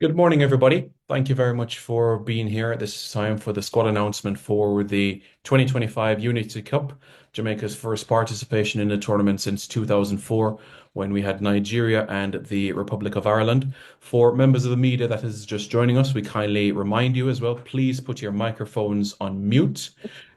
Good morning, everybody. Thank you very much for being here at this time for the squad announcement for the 2025 Unity Cup, Jamaica's first participation in the tournament since 2004, when we had Nigeria and the Republic of Ireland. For members of the media that is just joining us, we kindly remind you as well, please put your microphones on mute,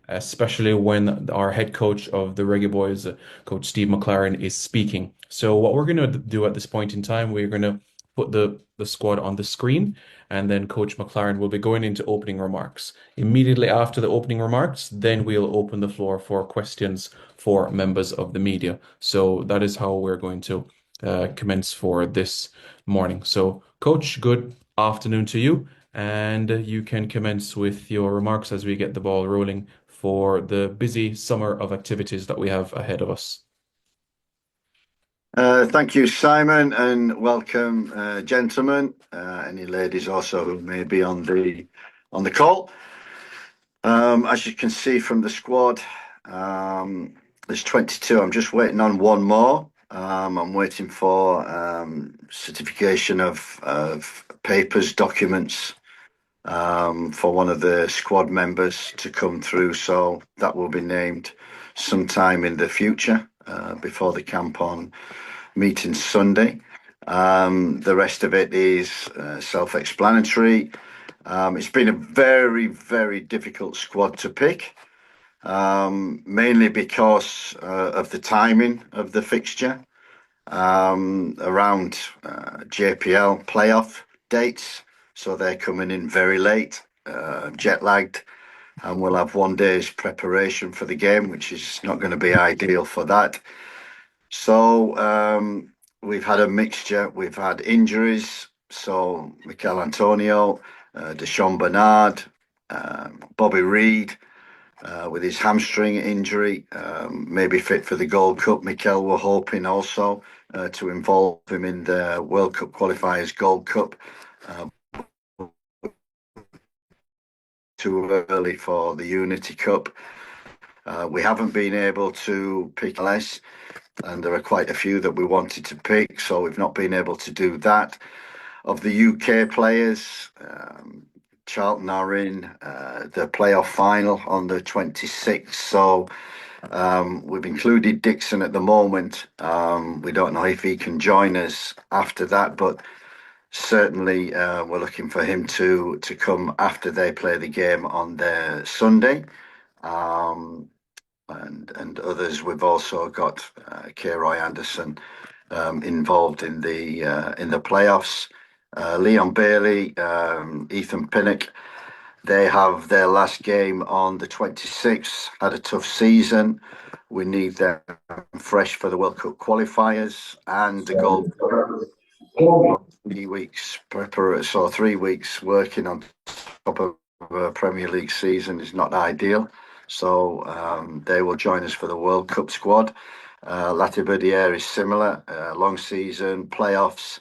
especially when our head coach of the Reggae Boys, Coach Steve McClaren, is speaking. So what we're going to do at this point in time, we're going to put the squad on the screen, and then Coach McLaren will be going into opening remarks. Immediately after the opening remarks, then we'll open the floor for questions for members of the media. So that is how we're going to commence for this morning. So, Coach, good afternoon to you, and you can commence with your remarks as we get the ball rolling for the busy summer of activities that we have ahead of us. Thank you, Simon, and welcome, gentlemen. Any ladies also who may be on the call. As you can see from the squad, there's 22. I'm just waiting on one more. I'm waiting for certification of papers, documents for one of the squad members to come through. So that will be named sometime in the future before the camp on meeting Sunday. The rest of it is self-explanatory. It's been a very, very difficult squad to pick, mainly because of the timing of the fixture around JPL playoff dates. So they're coming in very late, jet lagged, and we'll have one day's preparation for the game, which is not going to be ideal for that. So we've had a mixture. We've had injuries. So Mikel Antonio, Deshaun Bernard, Bobby Reed with his hamstring injury, maybe fit for the Gold Cup. Mikel were hoping also to involve him in the World Cup qualifiers Gold Cup. Too early for the Unity Cup. We haven't been able to pick less, and there are quite a few that we wanted to pick, so we've not been able to do that. Of the UK players, Charlton are in the playoff final on the 26th, so we've included Dixon at the moment. We don't know if he can join us after that, but certainly we're looking for him to come after they play the game on their Sunday. And others. We've also got K. Roy Anderson involved in the playoffs. Leon Bailey, Ethan Pinnock, they have their last game on the 26th. Had a tough season. We need them fresh for the World Cup qualifiers and the goal. 3 weeks preparatory, so 3 weeks working on top of a Premier League season is not ideal. So they will join us for the World Cup squad. Latibeaudiere is similar, long season, playoffs.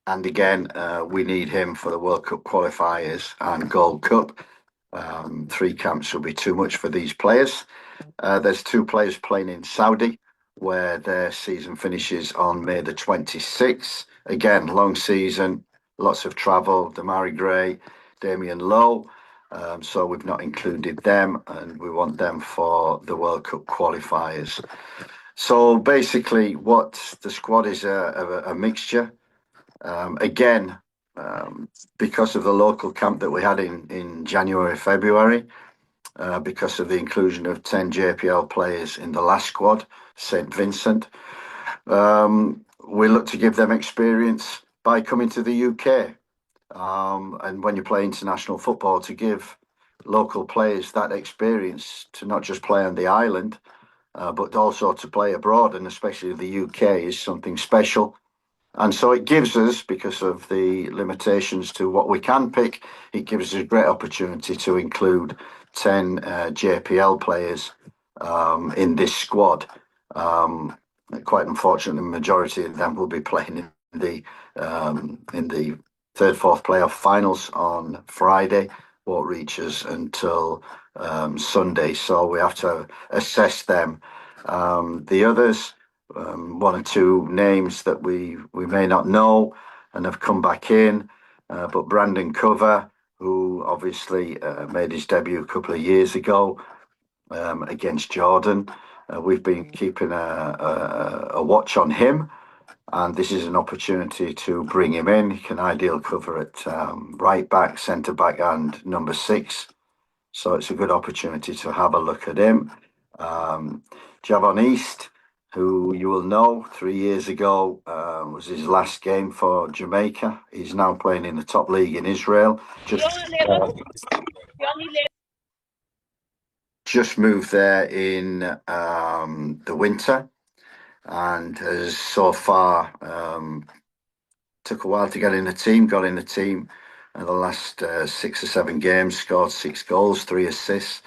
And again, we need him for the World Cup qualifiers and Gold Cup. 3 camps will be too much for these players. There's 2 players playing in Saudi, where their season finishes on May the 26th. Again, long season, lots of travel. Damari Gray, Damien Lowe. So we've not included them, and we want them for the World Cup qualifiers. So basically, what the squad is a mixture. Again, because of the local camp that we had in January, February, because of the inclusion of 10 JPL players in the last squad, St. Vincent, we look to give them experience by coming to the UK. And when you play international football, to give local players that experience to not just play on the island, but also to play abroad, and especially the UK, is something special. And so it gives us, because of the limitations to what we can pick, it gives us a great opportunity to include 10 JPL players in this squad. Quite unfortunately, the majority of them will be playing in the third, fourth playoff finals on Friday. Won't reach us until Sunday, so we have to assess them. The others, 1 or 2 names that we may not know and have come back in. But Brandon Cover, who obviously made his debut a couple of years ago against Jordan, we've been keeping a watch on him. And this is an opportunity to bring him in. He can ideal cover at right back, centre back, and number 6. So it's a good opportunity to have a look at him. Javon East, who you will know 3 years ago was his last game for Jamaica. He's now playing in the top league in Israel. Just moved there in the winter and has so far took a while to get in the team, got in the team in the last 6 or 7 games, scored 6 goals, 3 assists.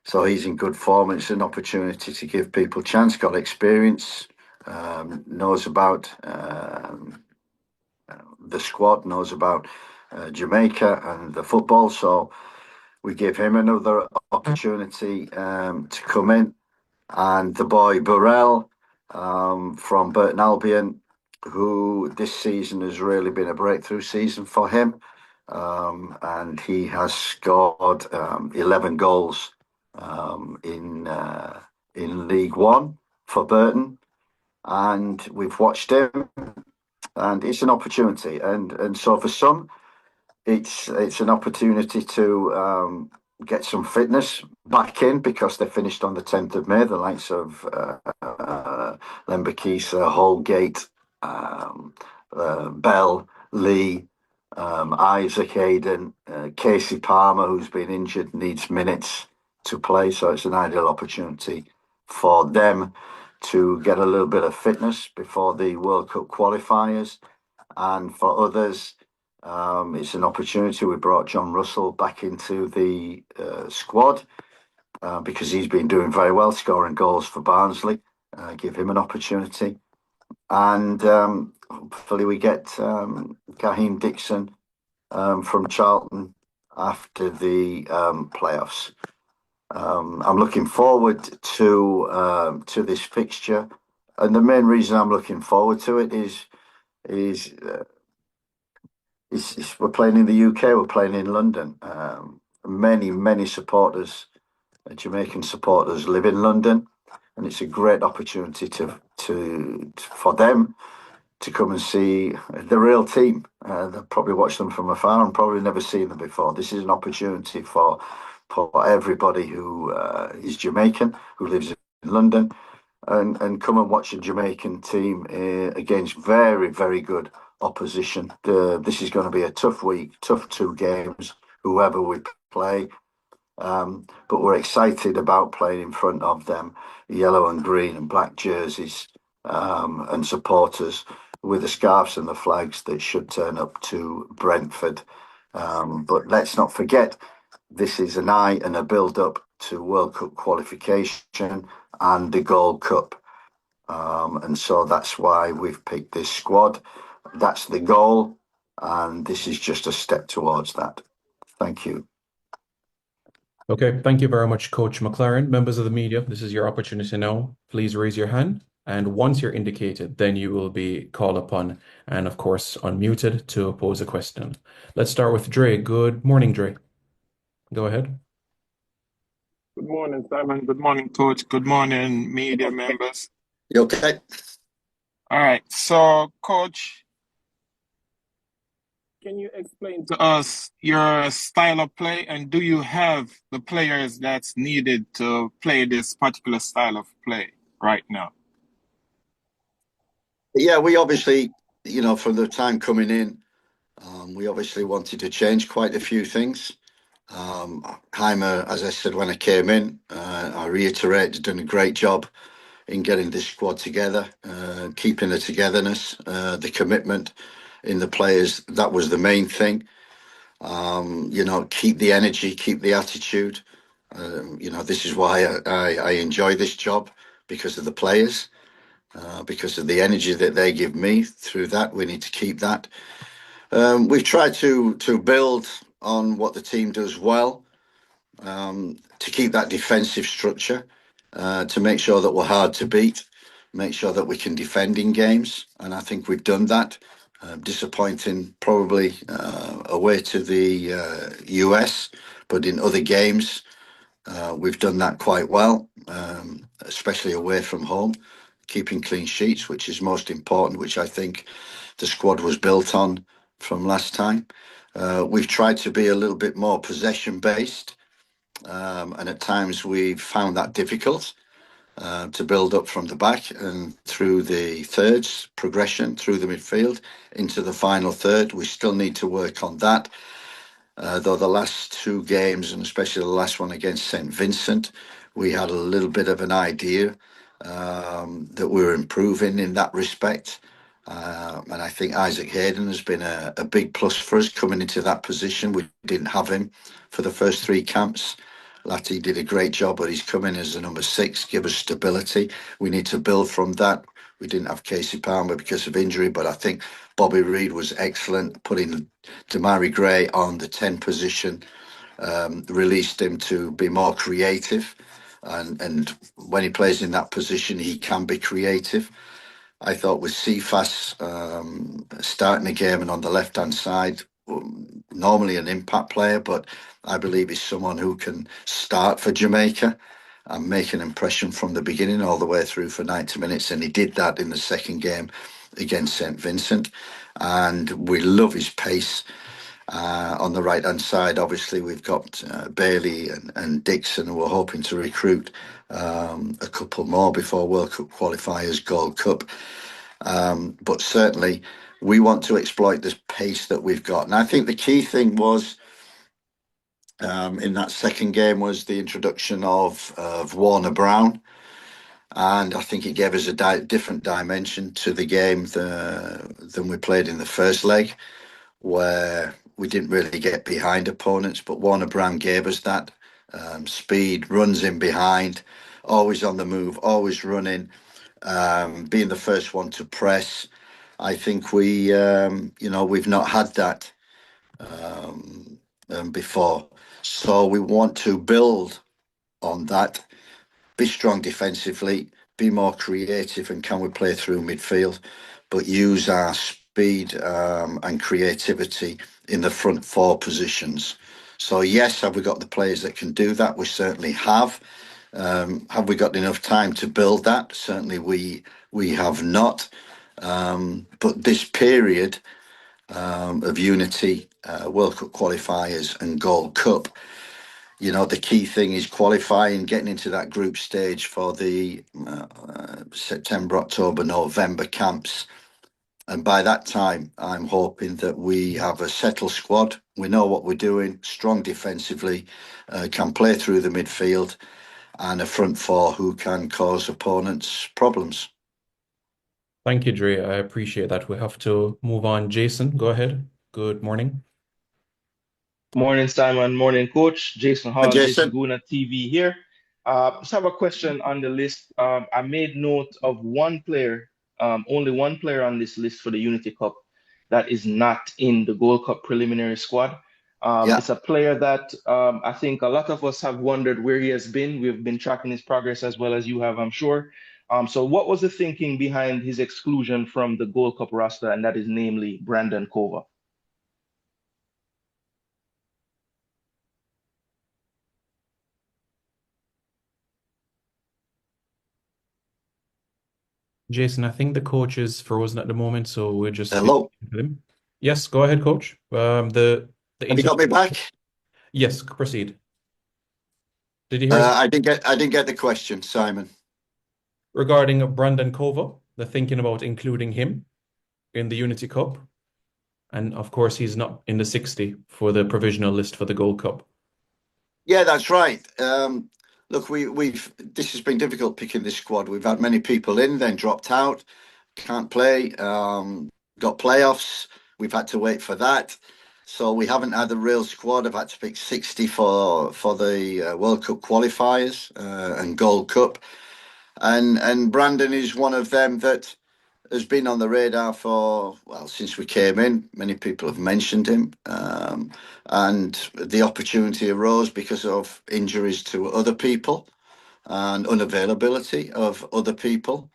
So he's in good form. It's an opportunity to give people a chance, got experience, knows about the squad, knows about Jamaica and the football. So we give him another opportunity to come in. And the boy Burrell from Burton Albion, who this season has really been a breakthrough season for him. And he has scored 11 goals in League One for Burton. And we've watched him, and it's an opportunity. And so for some, it's an opportunity to get some fitness back in because they finished on the 10th of May, the likes of Lembakisa, Holgate, Bell, Lee, Isaac Hayden, Casey Palmer, who's been injured, needs minutes to play. So it's an ideal opportunity for them to get a little bit of fitness before the World Cup qualifiers. And for others, it's an opportunity. We brought John Russell back into the squad because he's been doing very well, scoring goals for Barnsley. Give him an opportunity. And hopefully we get Gaheem Dixon from Charlton after the playoffs. I'm looking forward to this fixture. And the main reason I'm looking forward to it is we're playing in the UK, we're playing in London. Many supporters, Jamaican supporters, live in London, and it's a great opportunity for them to come and see the real team. They'll probably watch them from afar and probably never seen them before. This is an opportunity for everybody who is Jamaican, who lives in London, and come and watch a Jamaican team against very, very good opposition. This is going to be a tough week, tough 2 games, whoever we play. But we're excited about playing in front of them, yellow and green and black jerseys, and supporters with the scarves and the flags that should turn up to Brentford. But let's not forget, this is an eye and a build-up to World Cup qualification and the Gold Cup. And so that's why we've picked this squad. That's the goal, and this is just a step towards that. Thank you. Okay, thank you very much, Coach McClaren. Members of the media, this is your opportunity now. Please raise your hand. And once you're indicated, then you will be called upon and, of course, unmuted to pose a question. Let's start with Dre. Good morning, Dre. Go ahead. Good morning, Simon. Good morning, Coach. Good morning, media members. You okay? All right. So, Coach, can you explain to us your style of play, and do you have the players that's needed to play this particular style of play right now? Yeah, we obviously, from the time coming in, we obviously wanted to change quite a few things. Heimer, as I said when I came in, I reiterate, has done a great job in getting this squad together, keeping the togetherness, the commitment in the players. That was the main thing. Keep the energy, keep the attitude. This is why I enjoy this job, because of the players, because of the energy that they give me. Through that, we need to keep that. We've tried to build on what the team does well, to keep that defensive structure, to make sure that we're hard to beat, make sure that we can defend in games. And I think we've done that. Disappointing, probably away to the US, but in other games, we've done that quite well, especially away from home, keeping clean sheets, which is most important, which I think the squad was built on from last time. We've tried to be a little bit more possession based, and at times we've found that difficult to build up from the back and through the thirds, progression through the midfield into the final third. We still need to work on that. Though the last two games, and especially the last one against St. Vincent, we had a little bit of an idea that we were improving in that respect. And I think Isaac Hayden has been a big plus for us coming into that position. We didn't have him for the first three camps. Latty did a great job, but he's come in as a number 6, give us stability. We need to build from that. We didn't have Casey Palmer because of injury, but I think Bobby Reid was excellent, putting Damari Gray on the 10 position, released him to be more creative. And when he plays in that position, he can be creative. I thought with Cephas starting the game and on the left-hand side, normally an impact player, but I believe he's someone who can start for Jamaica and make an impression from the beginning all the way through for 90 minutes. And he did that in the second game against St. Vincent. And we love his pace. On the right-hand side, obviously, we've got Bailey and Dixon, who we're hoping to recruit a couple more before World Cup qualifiers, Gold Cup. But certainly, we want to exploit this pace that we've got. And I think the key thing was, in that second game, was the introduction of Warner Brown. And I think it gave us a different dimension to the game than we played in the first leg, where we didn't really get behind opponents. But Warner Brown gave us that speed, runs in behind, always on the move, always running, being the first one to press. I think we've not had that before. So we want to build on that, be strong defensively, be more creative, and can we play through midfield, but use our speed and creativity in the front 4 positions. So yes, have we got the players that can do that? We certainly have. Have we got enough time to build that? Certainly we have not. But this period of unity, World Cup qualifiers and Gold Cup, the key thing is qualifying, getting into that group stage for the September, October, November camps. And by that time, I'm hoping that we have a settled squad. We know what we're doing, strong defensively, can play through the midfield, and a front 4 who can cause opponents problems. Thank you, Dre. I appreciate that. We have to move on. Jason, go ahead. Good morning. Morning, Simon. Morning, Coach. Jason Hi, Hall, Jason Jason. Guna TV here. Just have a question on the list. I made note of one player, only one player on this list for the Unity Cup that is not in the Gold Cup preliminary squad. Yeah. It's a player that I think a lot of us have wondered where he has been. We've been tracking his progress as well as you have, I'm sure. So what was the thinking behind his exclusion from the Gold Cup roster, and that is namely Brandon Kova? Jason, I think the coach is frozen at the moment, so we're just Hello. with him. Yes, go ahead, coach. The Have you got me back? Yes, proceed. Did you hear us I didn't get the question, Simon. regarding Brandon Kova, the thinking about including him in the Unity Cup? And of course, he's not in the 60 for the provisional list for the Gold Cup. Yeah, that's right. Look, this has been difficult picking this squad. We've had many people in, then dropped out, can't play, got playoffs. We've had to wait for that. So we haven't had a real squad. I've had to pick 60 for the World Cup qualifiers and Gold Cup. And Brandon is one of them that has been on the radar since we came in. Many people have mentioned him. And the opportunity arose because of injuries to other people and unavailability of other people.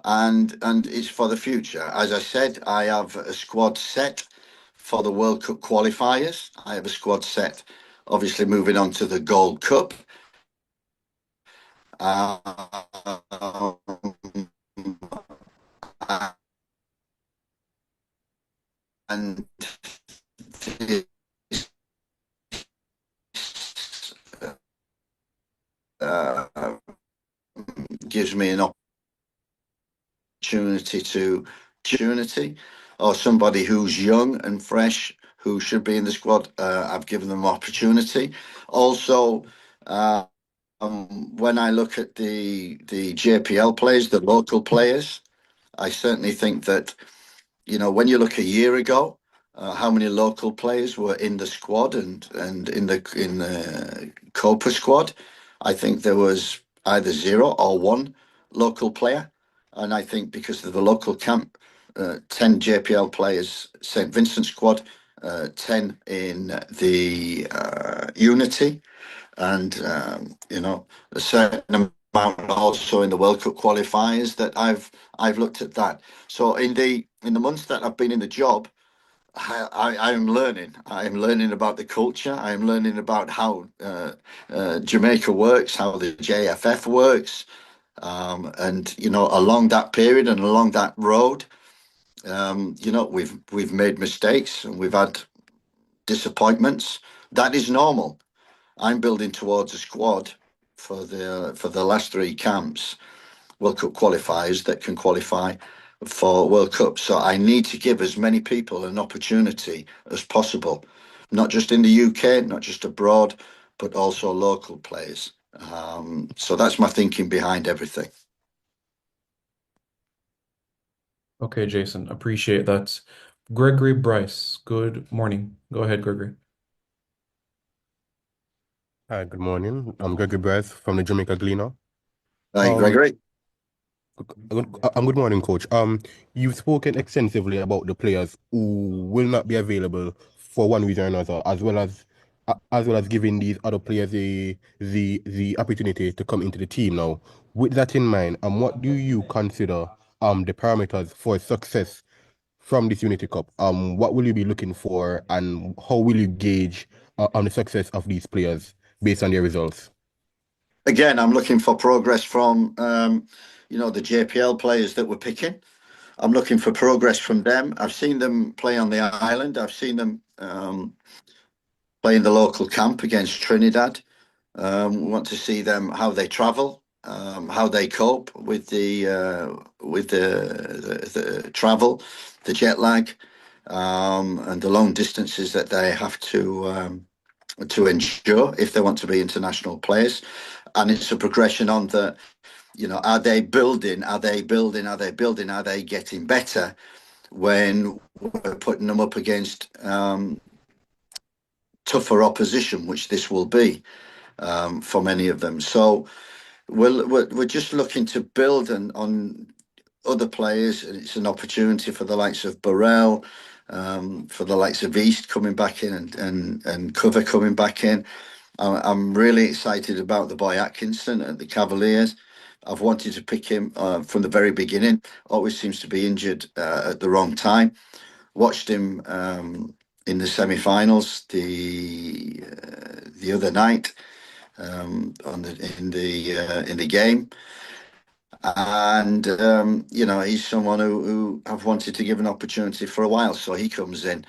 and it's for the future. As I said, I have a squad set for the World Cup qualifiers. I have a squad set, obviously moving on to the Gold Cup. Um, and this uh, gives me an opportunity or somebody who's young and fresh who should be in the squad. I've given them opportunity. Also, when I look at the JPL players, the local players, I certainly think that, you know, when you look a year ago, how many local players were in the squad and in the Copa squad, I think there was either zero or one local player, and I think because of the local camp, 10 JPL players, St Vincent squad, 10 in the Unity, and you know, a certain amount also in the World Cup qualifiers that I've looked at that. So in the months that I've been in the job, I am learning. I am learning about the culture. I am learning about how Jamaica works, how the JFF works, and you know, along that period and along that road, you know, we've made mistakes and we've had disappointments. That is normal. I'm building towards a squad for the last three camps, World Cup qualifiers that can qualify for World Cup. So I need to give as many people an opportunity as possible, not just in the UK, not just abroad, but also local players. So that's my thinking behind everything. Okay, Jason, appreciate that. Gregory Bryce, good morning. Go ahead, Gregory. Hi, good morning. I'm Gregory Bryce from the Jamaica Gleaner. Right, Um, Gregory. good morning, Coach. You've spoken extensively about the players who will not be available for one reason or another, as well as giving these other players the opportunity to come into the team. Now, with that in mind, what do you consider the parameters for success from this Unity Cup? What will you be looking for, and how will you gauge on the success of these players based on their results? Again, I'm looking for progress from you know, the JPL players that we're picking. I'm looking for progress from them. I've seen them play on the island. I've seen them play in the local camp against Trinidad. We want to see them how they travel, how they cope with the travel, the jet lag, and the long distances that they have to endure if they want to be international players. And it's a progression on the, you know, are they building? Are they building? Are they building? Are they getting better when we're putting them up against tougher opposition, which this will be for many of them. So we're just looking to build on other players, and it's an opportunity for the likes of Burrell, for the likes of East coming back in and Cover coming back in. I'm really excited about the boy Atkinson at the Cavaliers. I've wanted to pick him from the very beginning. Always seems to be injured at the wrong time. Watched him in the semi-finals the other night in the game, and you know, he's someone who I've wanted to give an opportunity for a while. So he comes in.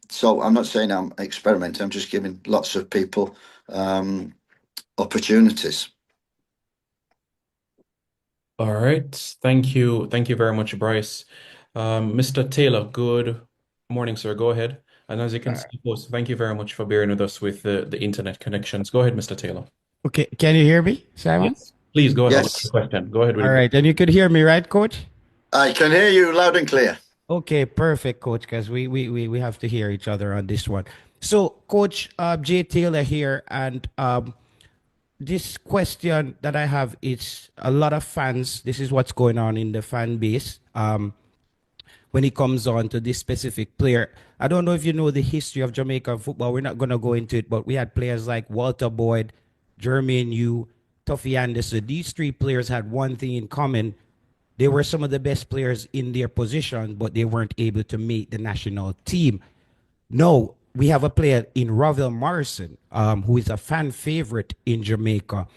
So I'm not saying I'm experimenting. I'm just giving lots of people opportunities. All right. Thank you. Thank you very much, Bryce. Mr. Taylor, good morning, sir. Go ahead. And as you can see, folks, thank you very much for bearing with us with the internet connections. Go ahead, Mr. Taylor. Okay, can you hear me, Simon? Yes. Please go ahead with Yes, your question. Go ahead with All your right, and you could hear me, right, Coach? I can hear you loud and clear. Okay, perfect, Coach, because we have to hear each other on this one. So, Coach Jay Taylor here, and this question that I have is a lot of fans. This is what's going on in the fan base. When it comes on to this specific player, I don't know if you know the history of Jamaican football. We're not going to go into it, but we had players like Walter Boyd, Jermaine Yu, Tuffy Anderson. These three players had one thing in common. They were some of the best players in their position, but they weren't able to make the national team. No, we have a player in Ravel Morrison, who is a fan favorite in Jamaica.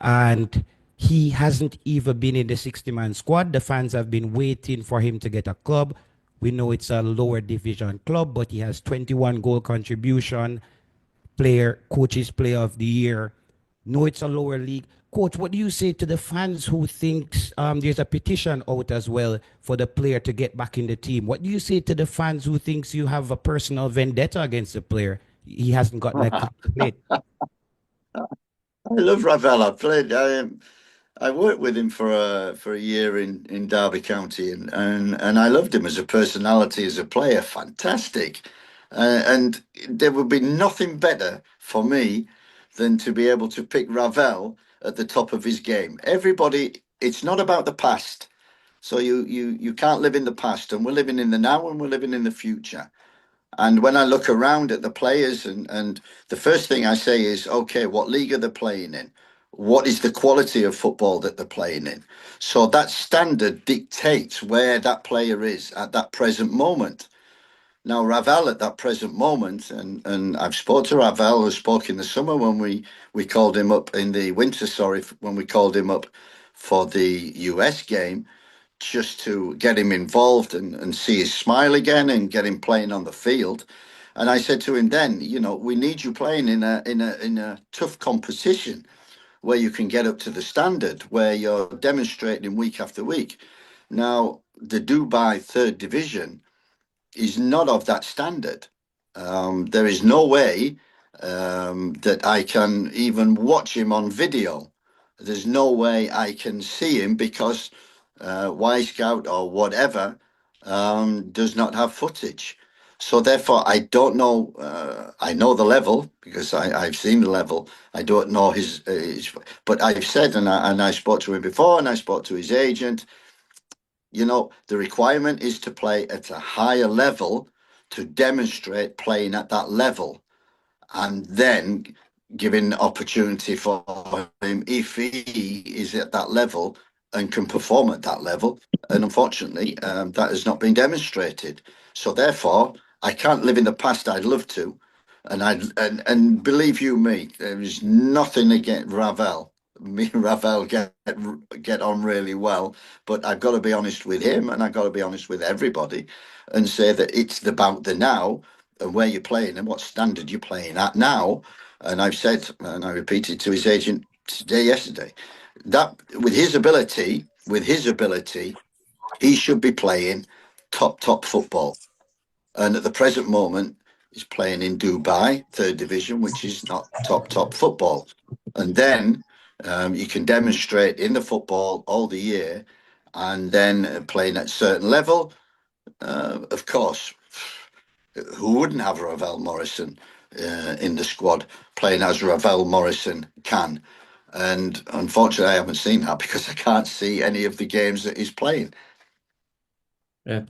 And he hasn't even been in the 60-man squad. The fans have been waiting for him to get a club. We know it's a lower division club, but he has 21 goal contribution, coach's player of the year. No, it's a lower league. Coach, what do you say to the fans who thinks there's a petition out as well for the player to get back in the team? What do you say to the fans who thinks you have a personal vendetta against the player? He hasn't gotten a club to play. I love Ravel. I worked with him for a year in Derby County, and I loved him as a personality, as a player. Fantastic, and there would be nothing better for me than to be able to pick Ravel at the top of his game. Everybody, it's not about the past, so you can't live in the past, and we're living in the now, and we're living in the future. And when I look around at the players, and the first thing I say is, okay, what league are they playing in? What is the quality of football that they're playing in? So that standard dictates where that player is at that present moment. Now, Ravel at that present moment, and I've spoke to Ravel, I spoke in the summer when we called him up in the winter, sorry, when we called him up for the US game, just to get him involved and see his smile again and get him playing on the field. And I said to him then, we need you playing in a tough competition where you can get up to the standard, where you're demonstrating week after week. Now, the Dubai third division is not of that standard. There is no way that I can even watch him on video. There's no way I can see him because Y-Scout or whatever does not have footage. So therefore, I don't know. I know the level because I've seen the level. I don't know his but I've said, and I spoke to him before, and I spoke to his agent. The requirement is to play at a higher level to demonstrate playing at that level, and then giving opportunity for him if he is at that level and can perform at that level. And unfortunately, that has not been demonstrated. So therefore, I can't live in the past. I'd love to, and believe you me, there is nothing against Ravel. Me and Ravel get on really well, but I've got to be honest with him, and I've got to be honest with everybody, and say that it's about the now and where you're playing and what standard you're playing at now. And I've said, and I repeated to his agent yesterday, that with his ability, he should be playing top football. And at the present moment, he's playing in Dubai, third division, which is not top football. And then you can demonstrate in the football all the year, and then playing at a certain level. Of course, who wouldn't have Ravel Morrison in the squad playing as Ravel Morrison can? And unfortunately, I haven't seen that because I can't see any of the games that he's playing.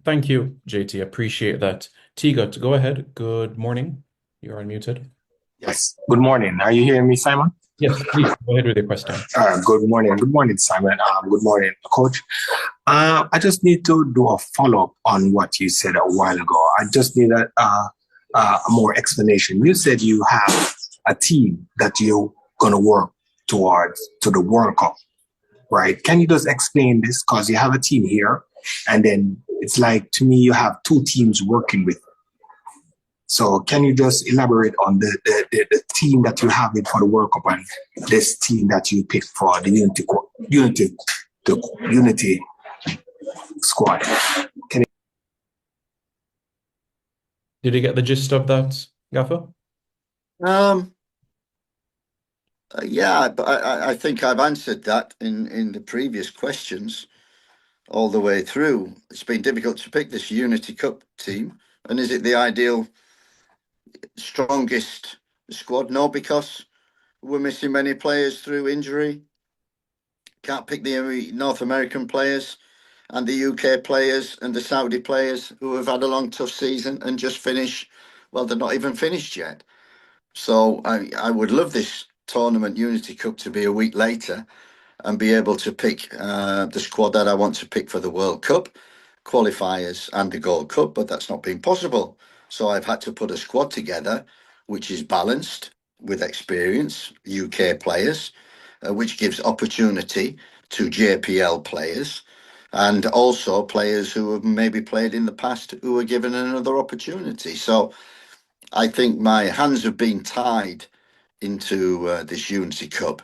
Thank you, JT. Appreciate that. Tigot, go ahead. Good morning. You're unmuted. Yes. Good morning. Are you hearing me, Simon? Yes, please go ahead with your question. Good morning. Good morning, Simon. Good morning, Coach. I just need to do a follow-up on what you said a while ago. I just need a more explanation. You said you have a team that you're going to work towards to the World Cup, right? Can you just explain this? Because you have a team here, and then it's like, to me, you have two teams working with. So can you just elaborate on the team that you have in for the World Cup and this team that you picked for the Unity squad? Did you get the gist of that, Gaffer? Yeah, but I think I've answered that in the previous questions all the way through. It's been difficult to pick this Unity Cup team. And is it the ideal strongest squad? No, because we're missing many players through injury. Can't pick the North American players and the UK players and the Saudi players who have had a long, tough season and just finish. Well, they're not even finished yet. So I would love this tournament, Unity Cup, to be a week later. and be able to pick the squad that I want to pick for the World Cup qualifiers and the Gold Cup, but that's not been possible. So I've had to put a squad together which is balanced with experience, UK players, which gives opportunity to JPL players and also players who have maybe played in the past who are given another opportunity. So I think my hands have been tied into this Unity Cup.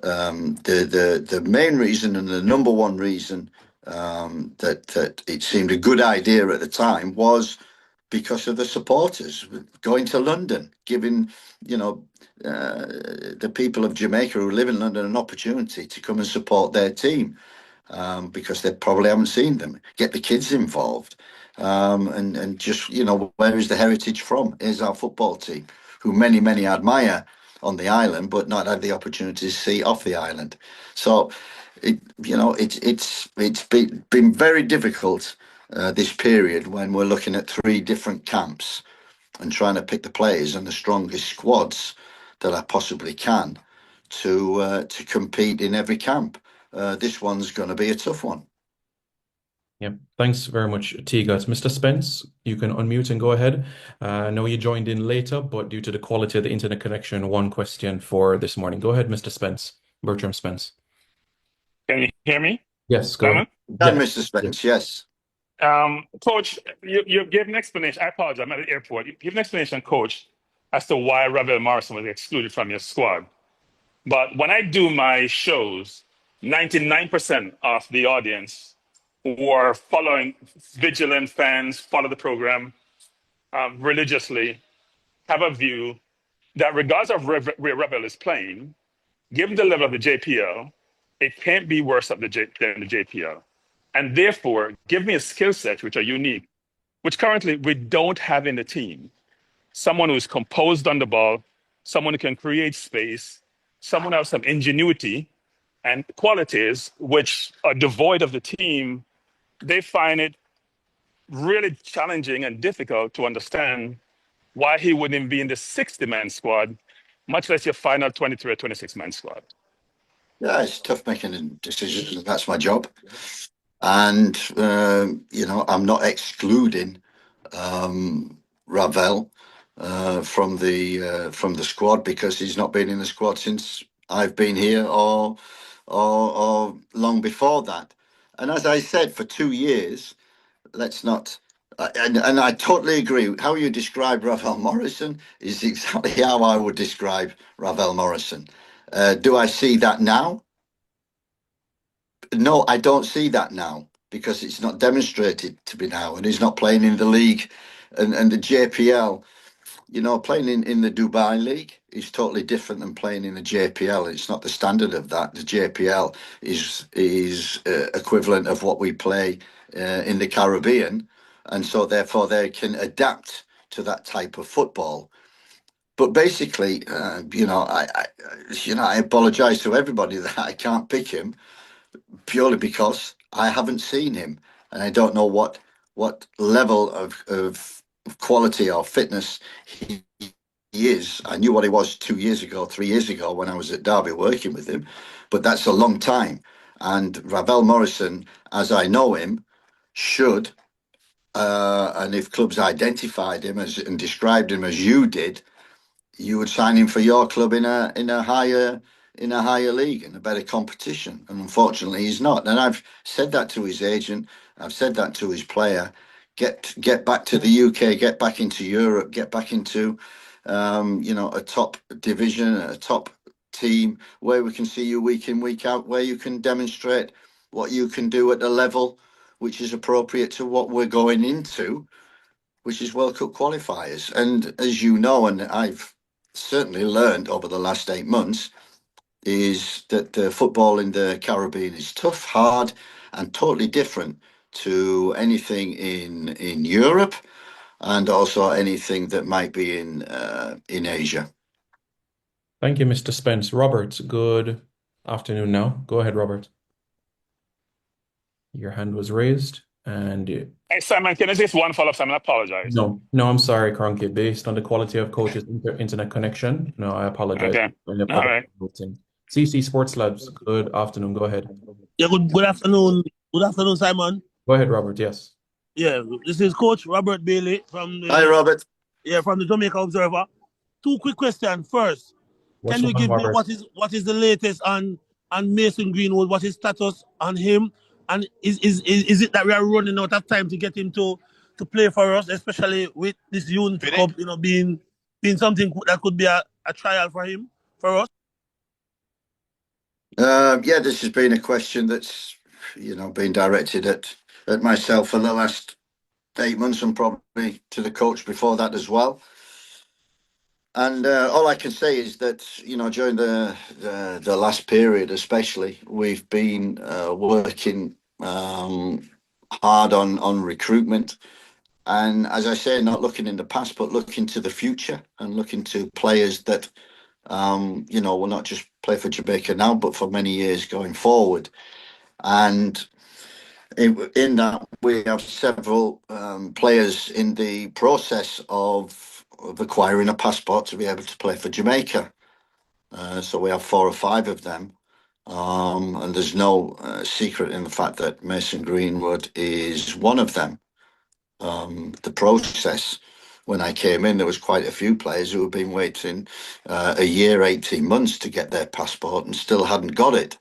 The main reason and the number one reason that it seemed a good idea at the time was because of the supporters going to London, giving the people of Jamaica who live in London an opportunity to come and support their team. Because they probably haven't seen them. Get the kids involved, and just where is the heritage from? Here's our football team, who many admire on the island, but not had the opportunity to see off the island. So, it's been very difficult this period when we're looking at three different camps and trying to pick the players and the strongest squads that I possibly can to compete in every camp. This one's going to be a tough one. Yeah, thanks very much, Tigas. Mr. Spence, you can unmute and go ahead. I know you joined in later, but due to the quality of the internet connection, one question for this morning. Go ahead, Mr. Spence, Bertram Spence. Can you hear me? Yes, go ahead. And Mr. Spence, yes. Coach, you gave an explanation. I apologize, I'm at the airport. You gave an explanation, Coach, as to why Ravel Morrison was excluded from your squad. But when I do my shows, 99% of the audience who are following, vigilant fans, follow the program religiously, have a view that regardless of where Ravel is playing, given the level of the JPL, it can't be worse than the JPL. And therefore, give me a skill set which are unique, which currently we don't have in the team. Someone who's composed on the ball, someone who can create space, someone who has some ingenuity and qualities which are devoid of the team. They find it really challenging and difficult to understand why he wouldn't be in the 60-man squad, much less your final 23 or 26-man squad. Yeah, it's tough making decisions. That's my job. And, I'm not excluding Ravel from the squad because he's not been in the squad since I've been here or long before that. And as I said, for 2 years, let's not. And I totally agree. How you describe Ravel Morrison is exactly how I would describe Ravel Morrison. Do I see that now? No, I don't see that now because it's not demonstrated to be now, and he's not playing in the league and the JPL. Playing in the Dubai League is totally different than playing in the JPL. It's not the standard of that. The JPL is equivalent of what we play in the Caribbean, and so therefore they can adapt to that type of football. But basically, I apologise to everybody that I can't pick him purely because I haven't seen him and I don't know what level of quality or fitness he is. I knew what he was 2 years ago, 3 years ago when I was at Derby working with him, but that's a long time. And Ravel Morrison, as I know him, should, and if clubs identified him and described him as you did, you would sign him for your club in a higher league, in a better competition. And unfortunately, he's not. And I've said that to his agent. I've said that to his player. Get back to the UK. Get back into Europe. Get back into a top division, a top team where we can see you week in, week out, where you can demonstrate what you can do at a level which is appropriate to what we're going into, which is World Cup qualifiers. And as you know, and I've certainly learned over the last 8 months, is that football in the Caribbean is tough, hard, and totally different to anything in Europe, and also anything that might be in Asia. Thank you, Mr. Spence. Robert, good afternoon now. Go ahead, Robert. Your hand was raised, and Hey, Simon, can I just one follow-up, Simon? I apologize. no, I'm sorry, Cronky. Based on the quality of coach's internet connection, no, I apologize. Okay. All right. CC Sports Labs, good afternoon. Go ahead. Yeah, good afternoon. Good afternoon, Simon. Go ahead, Robert. Yes. Yeah, this is Coach Robert Bailey from Hi, the Robert. Jamaica Observer. Two quick questions. First, Which can you one, give me Robert? what is the latest on Mason Greenwood? What is status on him? And is it that we are running out of time to get him to play for us, especially with this Unity Cup, being something that could be a trial for him for us? Yeah, this has been a question that's been directed at myself for the last 8 months and probably to the coach before that as well. And all I can say is that during the last period, especially, we've been working hard on recruitment, and as I say, not looking in the past, but looking to the future and looking to players that will not just play for Jamaica now, but for many years going forward. And in that, we have several players in the process of acquiring a passport to be able to play for Jamaica. So we have 4 or 5 of them. And there's no secret in the fact that Mason Greenwood is one of them. The process, when I came in, there was quite a few players who had been waiting a year, 18 months to get their passport and still hadn't got it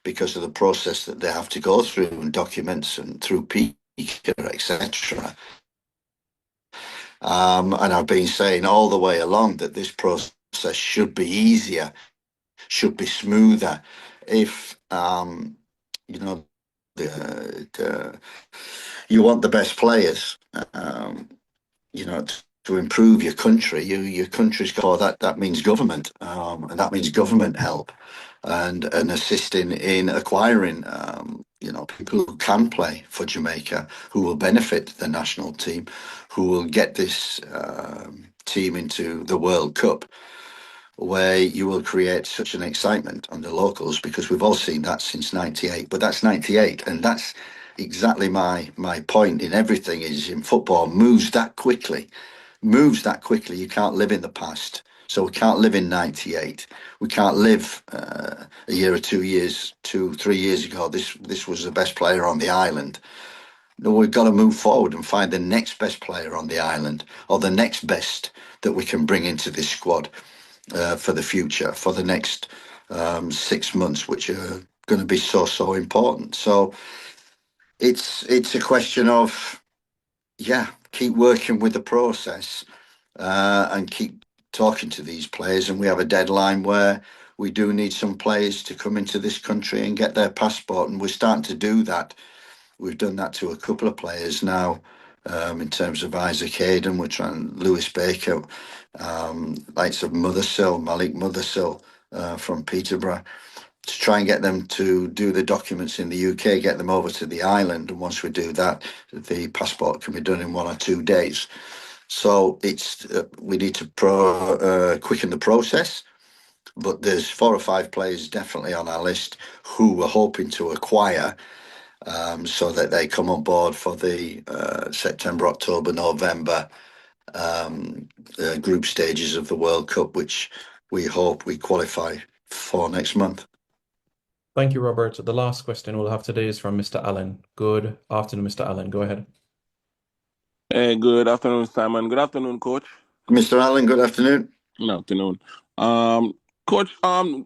because of the process that they have to go through and documents and through PICA, etc. And I've been saying all the way along that this process should be easier, should be smoother if you want the best players, to improve your country. Your country's core, that means government, and that means government help and assisting in acquiring people who can play for Jamaica, who will benefit the national team, who will get this team into the World Cup, where you will create such an excitement on the locals, because we've all seen that since '98. But that's '98, and that's exactly my point in everything. Is in football moves that quickly. You can't live in the past. So we can't live in '98. We can't live a year or 2 years, 3 years ago. This was the best player on the island. No, we've got to move forward and find the next best player on the island, or the next best that we can bring into this squad for the future, for the next 6 months, which are going to be so important. So it's a question of keep working with the process and keep talking to these players. And we have a deadline where we do need some players to come into this country and get their passport, and we're starting to do that. We've done that to a couple of players now, in terms of Isaac Hayden. We're trying Lewis Baker, likes of Malik Mothersill from Peterborough, to try and get them to do the documents in the UK, get them over to the island. And once we do that, the passport can be done in 1 or 2 days. So we need to quicken the process. But there's 4 or 5 players definitely on our list who we're hoping to acquire, so that they come on board for the September, October, November group stages of the World Cup, which we hope we qualify for next month. Thank you, Robert. The last question we'll have today is from Mr. Allen. Good afternoon, Mr. Allen. Go ahead. Hey, good afternoon, Simon. Good afternoon, Coach. Mr. Allen, good afternoon. Good afternoon. Coach,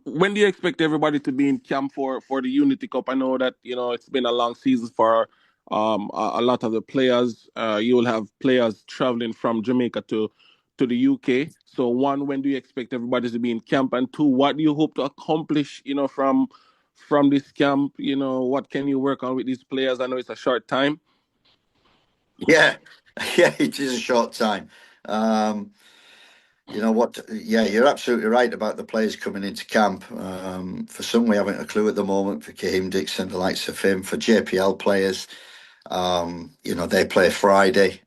when do you expect everybody to be in camp for the Unity Cup? I know that, it's been a long season for a lot of the players. You will have players traveling from Jamaica to the UK. So 1, when do you expect everybody to be in camp? And 2, what do you hope to accomplish, from this camp? What can you work on with these players? I know it's a short time. Yeah, it is a short time. You know what? Yeah, you're absolutely right about the players coming into camp. For some, we haven't a clue at the moment. For Kahim Dixon, the likes of him, for JPL players, they play Friday.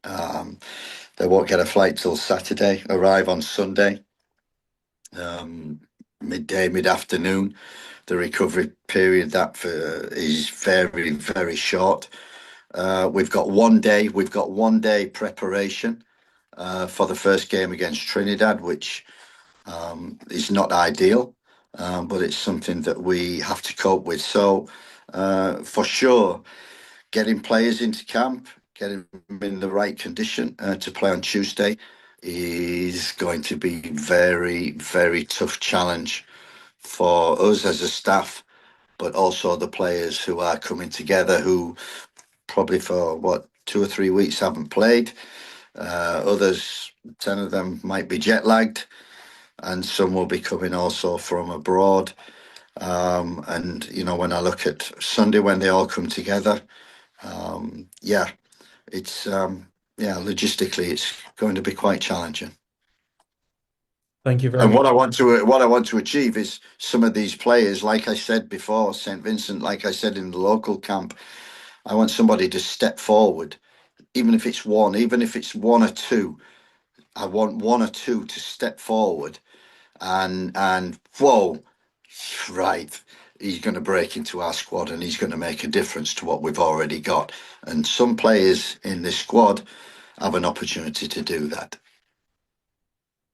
They won't get a flight till Saturday, arrive on Sunday, midday, mid-afternoon. The recovery period is very, very short. We've got 1 day. We've got 1 day preparation for the first game against Trinidad, which is not ideal. but it's something that we have to cope with. So, for sure, getting players into camp, getting them in the right condition to play on Tuesday is going to be very, very tough challenge for us as a staff, but also the players who are coming together who probably for 2 or 3 weeks haven't played. Others, 10 of them might be jet lagged, and some will be coming also from abroad. And when I look at Sunday when they all come together, it's logistically it's going to be quite challenging. Thank you very And much. what I want to achieve is some of these players, like I said before, St. Vincent, like I said in the local camp, I want somebody to step forward, even if it's one or two. I want one or two to step forward and whoa, right, he's going to break into our squad and he's going to make a difference to what we've already got. And some players in this squad have an opportunity to do that.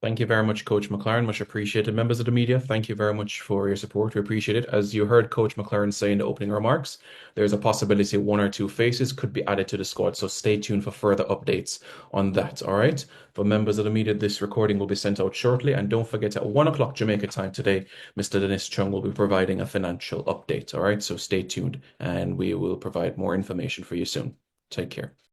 Thank you very much, Coach McClaren. Much appreciated. Members of the media, thank you very much for your support. We appreciate it. As you heard Coach McClaren say in the opening remarks, there's a possibility one or two faces could be added to the squad. So stay tuned for further updates on that. All right. For members of the media, this recording will be sent out shortly. And don't forget, at 1 o'clock Jamaica time today, Mr. Dennis Chung will be providing a financial update. All right. So stay tuned and we will provide more information for you soon. Take care.